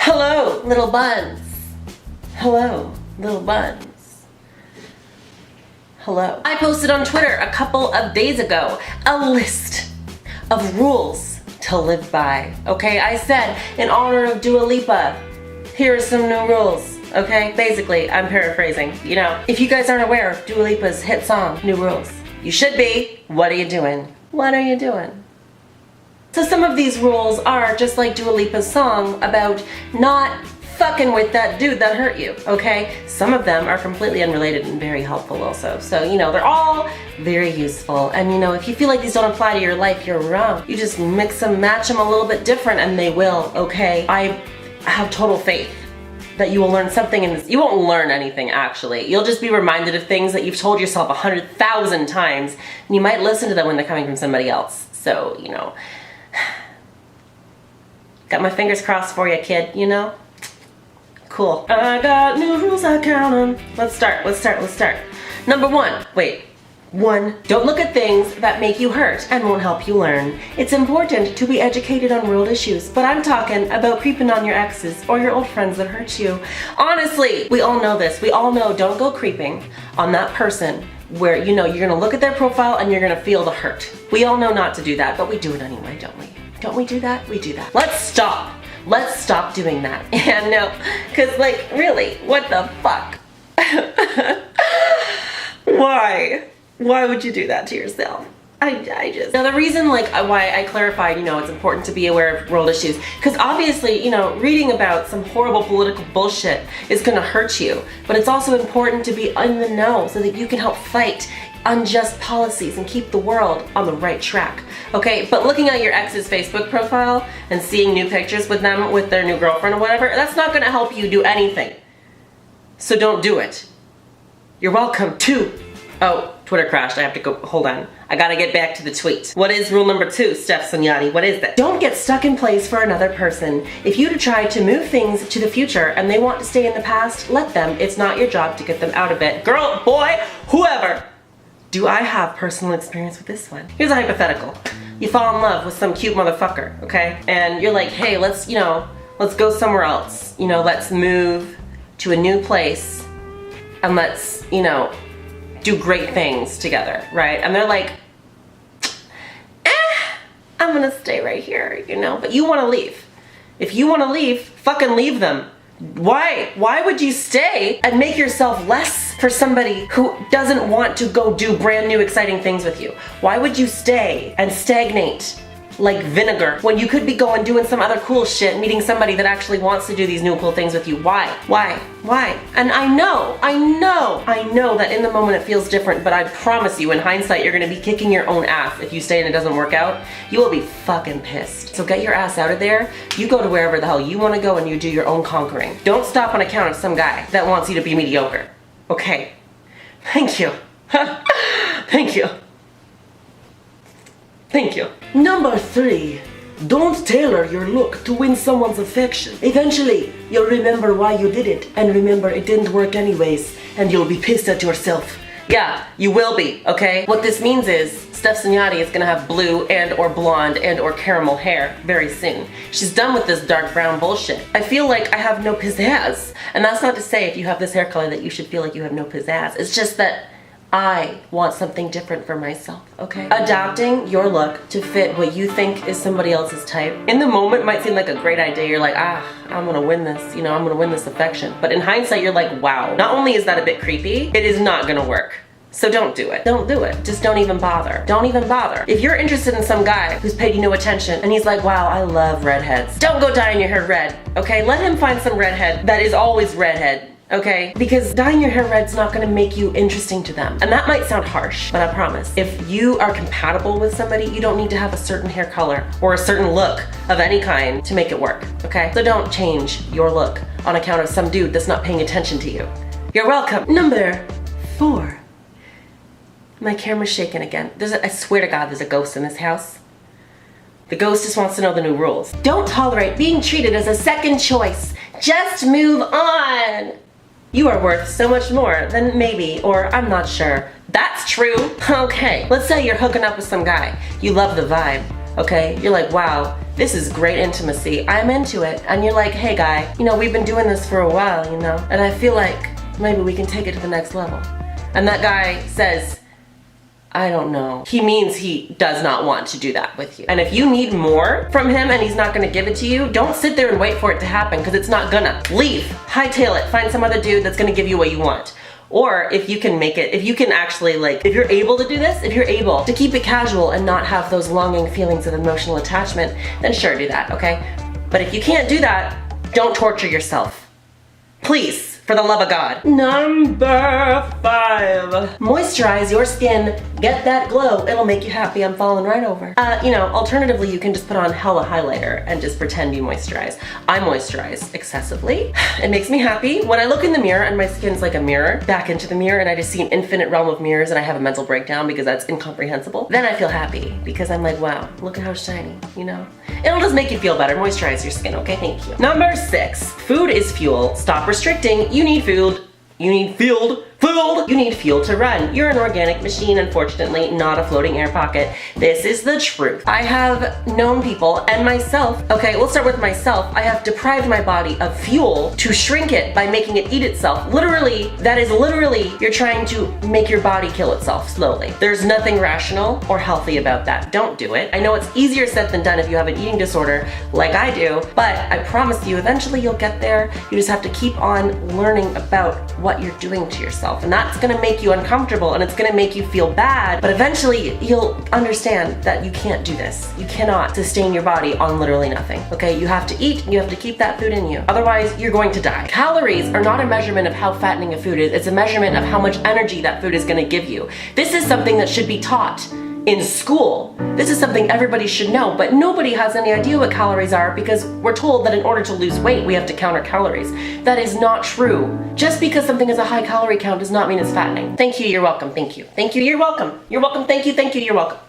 Hello, little buns. Hello, little buns. Hello. I posted on Twitter a couple of days ago a list of rules to live by. Okay, I said in honor of Dua Lipa, here are some new rules. Okay, basically, I'm paraphrasing. You know, if you guys aren't aware of Dua Lipa's hit song, New Rules, you should be. What are you doing? What are you doing? So some of these rules are just like Dua Lipa's song about not fucking with that dude that hurt you, okay? Some of them are completely unrelated and very helpful also. So, you know, they're all very useful. And, you know, if you feel like these don't apply to your life, you're wrong. You just mix them, match them a little bit different, and they will, okay? I have total faith that you will learn something in this. You won't learn anything, actually. You'll just be reminded of things that you've told yourself 100,000 times, and you might listen to them when they're coming from somebody else. So, you know, got my fingers crossed for you, kid, you know? Cool. I got new rules, I count them. Let's start. Number one, don't look at things that make you hurt and won't help you learn. It's important to be educated on world issues, but I'm talking about creeping on your exes or your old friends that hurt you. Honestly, we all know this. We all know don't go creeping on that person where, you know, you're gonna look at their profile and you're gonna feel the hurt. We all know not to do that, but we do it anyway, don't we? Don't we do that? We do that. Let's stop doing that. And no, cause like, really, what the fuck? Why would you do that to yourself? I just... Now the reason like why I clarified, you know, it's important to be aware of world issues, because obviously, you know, reading about some horrible political bullshit is gonna hurt you, but it's also important to be in the know so that you can help fight unjust policies and keep the world on the right track. Okay, but looking at your ex's Facebook profile and seeing new pictures with them with their new girlfriend or whatever, that's not gonna help you do anything. So don't do it. You're welcome to... Oh, Twitter crashed. I have to go. Hold on. I gotta get back to the tweet. What is rule number 2, Stef Sanjati? What is that? Don't get stuck in place for another person. If you try to move things to the future and they want to stay in the past, let them. It's not your job to get them out of it. Girl, boy, whoever. Do I have personal experience with this one? Here's a hypothetical. You fall in love with some cute motherfucker, okay? And you're like, hey, let's go somewhere else. You know, let's move to a new place and let's, you know, do great things together, right? And they're like, I'm gonna stay right here, you know? But you wanna leave. If you wanna leave, fucking leave them. Why? Why would you stay and make yourself less for somebody who doesn't want to go do brand new exciting things with you? Why would you stay and stagnate like vinegar when you could be going doing some other cool shit, meeting somebody that actually wants to do these new cool things with you? Why? And I know that in the moment it feels different, but I promise you in hindsight you're gonna be kicking your own ass if you stay and it doesn't work out. You will be fucking pissed. So get your ass out of there. You go to wherever the hell you wanna go and you do your own conquering. Don't stop on account of some guy that wants you to be mediocre. Okay? Thank you. Thank you. Thank you. Number 3, don't tailor your look to win someone's affection. Eventually, you'll remember why you did it, and remember it didn't work anyways, and you'll be pissed at yourself. Yeah, you will be, okay? What this means is, Stef Sanjati is gonna have blue and or blonde and or caramel hair very soon. She's done with this dark brown bullshit. I feel like I have no pizzazz. And that's not to say if you have this hair color that you should feel like you have no pizzazz. It's just that I want something different for myself, okay? Adapting your look to fit what you think is somebody else's type. In the moment might seem like a great idea. You're like, I'm gonna win this, you know, I'm gonna win this affection. But in hindsight, you're like, wow. Not only is that a bit creepy, it is not gonna work. So don't do it. Don't do it. Just don't even bother. Don't even bother. If you're interested in some guy who's paid you no attention and he's like, wow, I love redheads, don't go dyeing your hair red, okay? Let him find some redhead that is always redhead. Okay? Because dyeing your hair red's not gonna make you interesting to them. And that might sound harsh, but I promise, if you are compatible with somebody, you don't need to have a certain hair color or a certain look of any kind to make it work, okay? So don't change your look on account of some dude that's not paying attention to you. You're welcome. Number 4. My camera's shaking again. I swear to God, there's a ghost in this house. The ghost just wants to know the new rules. Don't tolerate being treated as a second choice. Just move on. You are worth so much more than maybe, or I'm not sure. That's true. Okay, let's say you're hooking up with some guy. You love the vibe, okay? You're like, wow, this is great intimacy. I'm into it. And you're like, hey guy, you know, we've been doing this for a while, you know, and I feel like maybe we can take it to the next level. And that guy says, I don't know. He means he does not want to do that with you. And if you need more from him and he's not gonna give it to you, don't sit there and wait for it to happen, because it's not gonna. Leave, hightail it, find some other dude that's gonna give you what you want. Or if you can make it, if you can actually like, if you're able to do this, if you're able to keep it casual and not have those longing feelings of emotional attachment, then sure, do that, okay? But if you can't do that, don't torture yourself. Please. For the love of God. Number 5. Moisturize your skin. Get that glow. It'll make you happy. I'm falling right over. You know, alternatively, you can just put on hella highlighter and just pretend you moisturize. I moisturize excessively. It makes me happy. When I look in the mirror and my skin's like a mirror, back into the mirror, and I just see an infinite realm of mirrors and I have a mental breakdown because that's incomprehensible, then I feel happy because I'm like, wow, look at how shiny, you know? It'll just make you feel better. Moisturize your skin, okay? Thank you. Number 6. Food is fuel. Stop restricting. You need food. You need fueled. You need fuel to run. You're an organic machine, unfortunately, not a floating air pocket. This is the truth. I have known people and myself, okay, we'll start with myself. I have deprived my body of fuel to shrink it by making it eat itself. Literally, that is literally, you're trying to make your body kill itself slowly. There's nothing rational or healthy about that. Don't do it. I know it's easier said than done if you have an eating disorder like I do, but I promise you, eventually you'll get there. You just have to keep on learning about what you're doing to yourself. And that's gonna make you uncomfortable and it's gonna make you feel bad, but eventually you'll understand that you can't do this. You cannot sustain your body on literally nothing, okay? You have to eat, you have to keep that food in you. Otherwise, you're going to die. Calories are not a measurement of how fattening a food is, it's a measurement of how much energy that food is gonna give you. This is something that should be taught in school. This is something everybody should know, but nobody has any idea what calories are because we're told that in order to lose weight, we have to count our calories. That is not true. Just because something has a high calorie count does not mean it's fattening. Thank you, you're welcome, thank you. Thank you, you're welcome. You're welcome, thank you, you're welcome.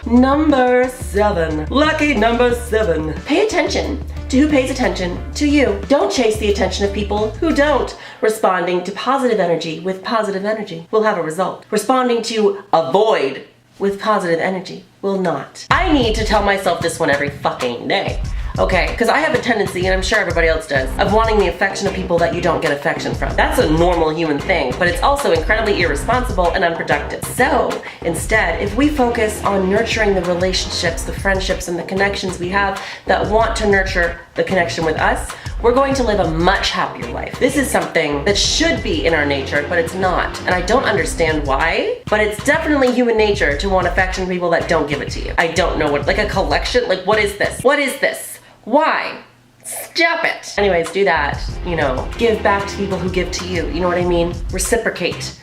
Number 7. Lucky number 7. Pay attention to who pays attention to you. Don't chase the attention of people who don't. Responding to positive energy with positive energy will have a result. Responding to avoid with positive energy will not. I need to tell myself this one every fucking day. Okay, because I have a tendency, and I'm sure everybody else does, of wanting the affection of people that you don't get affection from. That's a normal human thing, but it's also incredibly irresponsible and unproductive. So, instead, if we focus on nurturing the relationships, the friendships, and the connections we have that want to nurture the connection with us, we're going to live a much happier life. This is something that should be in our nature, but it's not. And I don't understand why, but it's definitely human nature to want affection from people that don't give it to you. I don't know what, like a collection? Like, what is this? What is this? Why? Stop it. Anyways, do that. You know, give back to people who give to you. You know what I mean? Reciprocate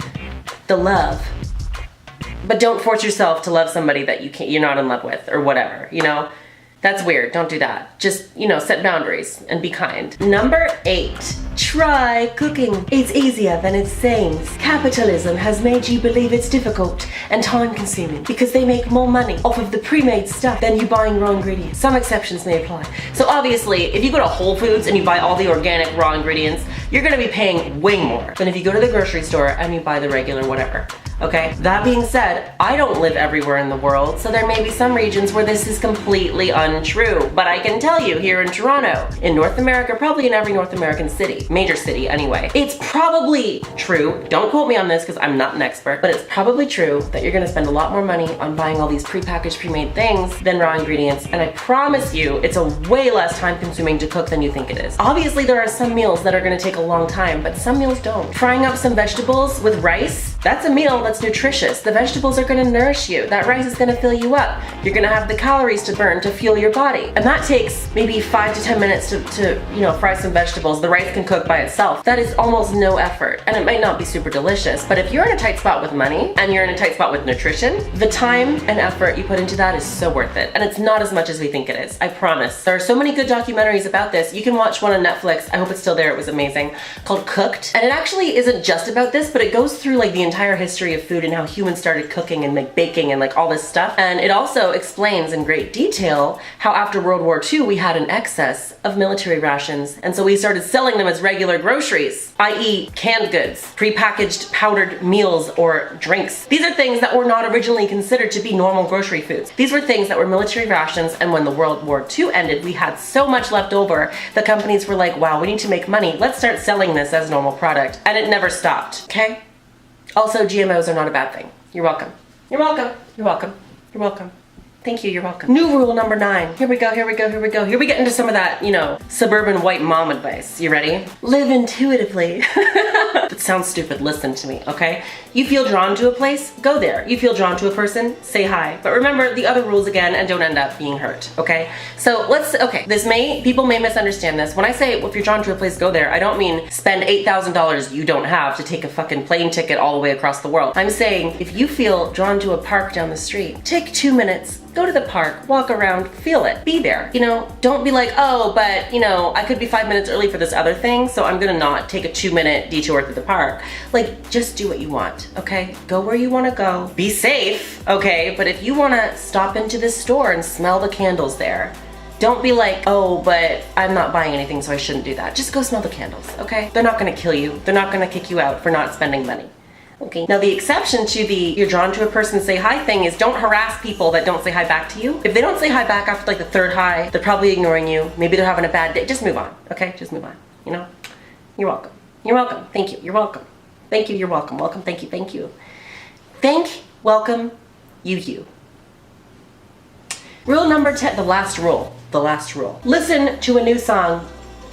the love. But don't force yourself to love somebody that you're not in love with or whatever, you know? That's weird. Don't do that. Just, you know, set boundaries and be kind. Number 8. Try cooking. It's easier than it seems. Capitalism has made you believe it's difficult and time-consuming because they make more money off of the pre-made stuff than you buying raw ingredients. Some exceptions may apply. So obviously, if you go to Whole Foods and you buy all the organic raw ingredients, you're gonna be paying way more than if you go to the grocery store and you buy the regular whatever. Okay? That being said, I don't live everywhere in the world, so there may be some regions where this is completely untrue. But I can tell you, here in Toronto, in North America, probably in every North American city, major city anyway, it's probably true, don't quote me on this because I'm not an expert, but it's probably true that you're gonna spend a lot more money on buying all these prepackaged, pre-made things than raw ingredients, and I promise you, it's a way less time-consuming to cook than you think it is. Obviously, there are some meals that are gonna take a long time, but some meals don't. Frying up some vegetables with rice, that's a meal that's nutritious. The vegetables are gonna nourish you. That rice is gonna fill you up. You're gonna have the calories to burn to fuel your body. And that takes maybe 5 to 10 minutes to you know, fry some vegetables. The rice can cook by itself. That is almost no effort. And it might not be super delicious, but if you're in a tight spot with money and you're in a tight spot with nutrition, the time and effort you put into that is so worth it. And it's not as much as we think it is. I promise. There are so many good documentaries about this. You can watch one on Netflix. I hope it's still there. It was amazing. Called Cooked. And it actually isn't just about this, but it goes through like the entire history of food and how humans started cooking and like baking and like all this stuff. And it also explains in great detail how after World War II we had an excess of military rations, and so we started selling them as regular groceries, i.e. canned goods, prepackaged powdered meals or drinks. These are things that were not originally considered to be normal grocery foods. These were things that were military rations, and when the World War II ended, we had so much left over, the companies were like, wow, we need to make money. Let's start selling this as normal product. And it never stopped, okay? Also, GMOs are not a bad thing. You're welcome. You're welcome. You're welcome. You're welcome. Thank you, you're welcome. New rule number 9. Here we go, here we go, here we go. Here we get into some of that, you know, suburban white mom advice. You ready? Live intuitively. That sounds stupid, listen to me, okay? You feel drawn to a place, go there. You feel drawn to a person, say hi. But remember the other rules again and don't end up being hurt, okay? So people may misunderstand this. When I say if you're drawn to a place, go there, I don't mean spend $8,000 you don't have to take a fucking plane ticket all the way across the world. I'm saying if you feel drawn to a park down the street, take 2 minutes, go to the park, walk around, feel it, be there. You know, don't be like, oh, but you know, I could be 5 minutes early for this other thing, so I'm gonna not take a 2-minute detour through the park. Like, just do what you want, okay? Go where you wanna go. Be safe, okay? But if you wanna stop into this store and smell the candles there, don't be like, oh, but I'm not buying anything, so I shouldn't do that. Just go smell the candles, okay? They're not gonna kill you. They're not gonna kick you out for not spending money. Okay. Now the exception to the you're drawn to a person say hi thing is don't harass people that don't say hi back to you. If they don't say hi back after like the 3rd hi, they're probably ignoring you. Maybe they're having a bad day. Just move on, okay? Just move on, you know? You're welcome. You're welcome. Thank you. You're welcome. Thank you. You're welcome. Welcome. Thank you. Thank you. Welcome, you. Rule number 10, the last rule. Listen to a new song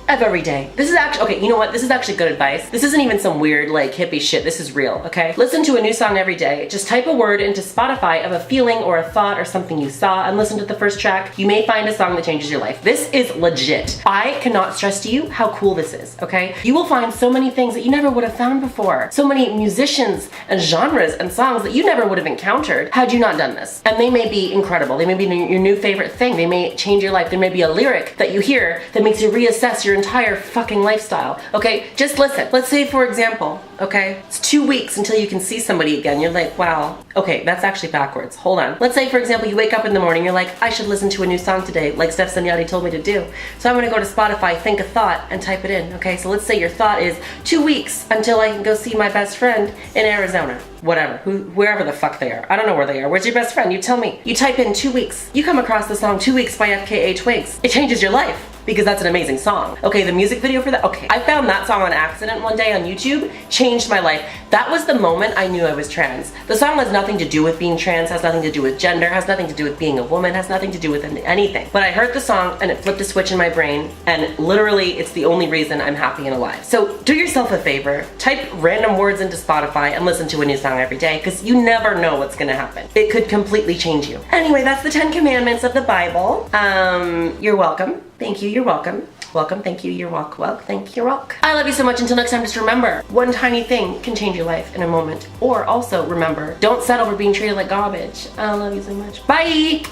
every day. This is actually, okay, you know what? This is actually good advice. This isn't even some weird like hippie shit. This is real, okay? Listen to a new song every day. Just type a word into Spotify of a feeling or a thought or something you saw and listen to the first track. You may find a song that changes your life. This is legit. I cannot stress to you how cool this is, okay? You will find so many things that you never would have found before. So many musicians and genres and songs that you never would have encountered had you not done this. And they may be incredible. They may be your new favorite thing. They may change your life. There may be a lyric that you hear that makes you reassess your entire fucking lifestyle, okay? Just listen. Let's say, for example, okay, it's 2 weeks until you can see somebody again. You're like, wow, okay, that's actually backwards. Hold on. Let's say, for example, you wake up in the morning, you're like, I should listen to a new song today, like Stef Sanjati told me to do. So I'm gonna go to Spotify, think a thought, and type it in, okay? So let's say your thought is 2 weeks until I can go see my best friend in Arizona. Whatever, wherever the fuck they are. I don't know where they are. Where's your best friend? You tell me. You type in 2 weeks. You come across the song 2 Weeks by FKA Twigs. It changes your life because that's an amazing song. Okay, the music video for that, okay. I found that song on accident one day on YouTube, changed my life. That was the moment I knew I was trans. The song has nothing to do with being trans, has nothing to do with gender, has nothing to do with being a woman, has nothing to do with anything. But I heard the song and it flipped a switch in my brain, and literally it's the only reason I'm happy and alive. So do yourself a favor, type random words into Spotify and listen to a new song every day, because you never know what's gonna happen. It could completely change you. Anyway, that's the 10 commandments of the Bible. You're welcome. Thank you, you're welcome. Welcome, thank you, you're welcome. Thank you, you're welcome. I love you so much. Until next time, just remember, one tiny thing can change your life in a moment. Or also remember, don't settle for being treated like garbage. I love you so much. Bye!